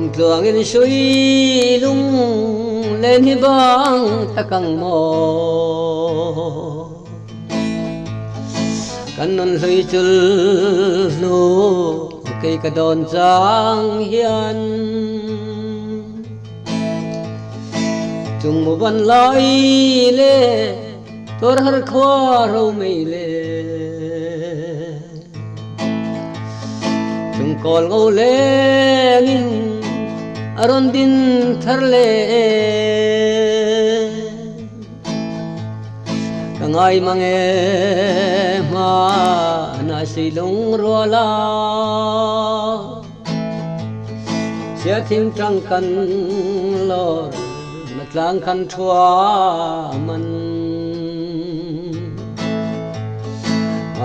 tuang in sui lung lên hi bang takang mo kan non hlui chul nu cây ka don chang hian chung mo ban lai le tor har khwa ro mei le chung kol ngô le ngin aron din thar le kangai mange ma na silung rola sia thim trăng kan lor matlang kan thua man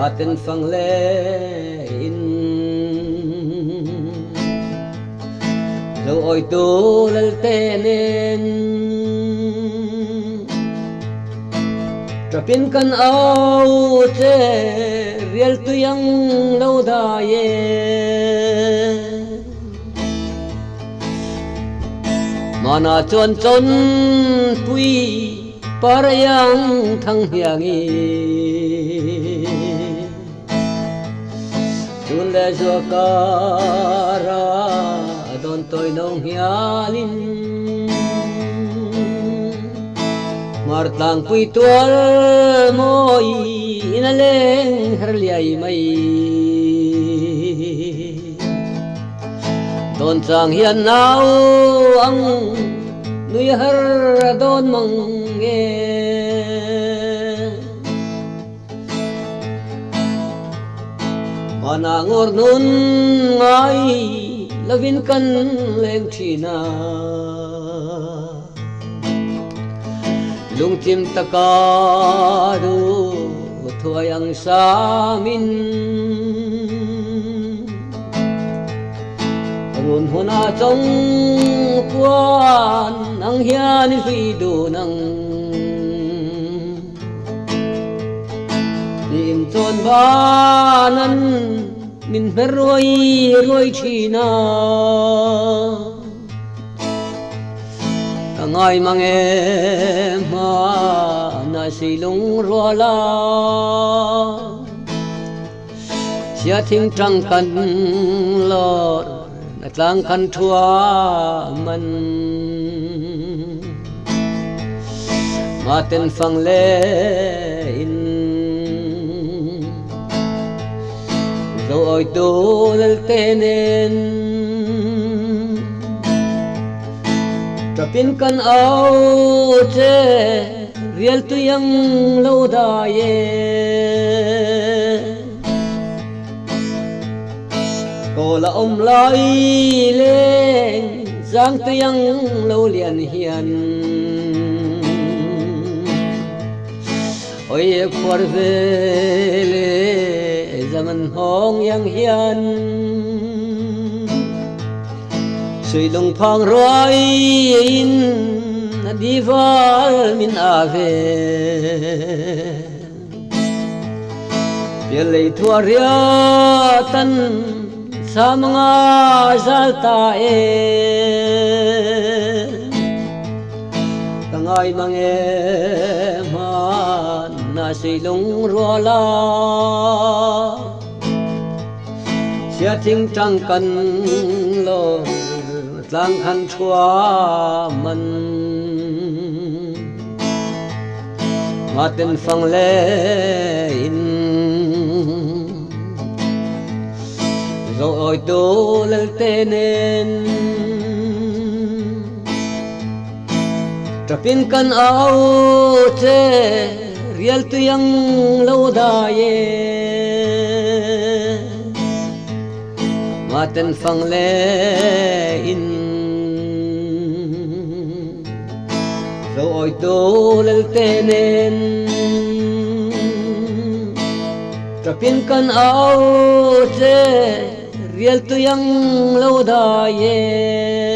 aten phang le in lo oi tu lal tenen trapin kan au che riel tu yang lo da ye mana chon chon pui parayang thang hiangi chun le zo kara don tôi nong hialin mar tang pui tual moi ina leng har liai mai don chang hian nau ang nui har don mang nge mana ngor nun ngai lovin kan leng thina lung tim taka du thoyang samin run hona chong quan ang hian hui du nang nim chon banan min roi roi thina ngai mange ma na silung rola sia thim trăng kan lor na tlang kan thua man ma ten phang le in lo oi tu lal tenen trapin kan au che riel tu yang lo da ye ko la lai leng giang tu yang lo lian hian oi por vele zaman hong yang hian sui lung phang roi in đi val min ave bia lei thua ria tan samanga zalta e kangai mange man na silung rola sia thing trăng kan lo tlang khan thua man ma ten phang le in rồi tu lal tenen trapin kan au che riel tu yang lo da ye ma ten phang le in rồi tu lal tenen trapin kan au che riel tu yang lo da ye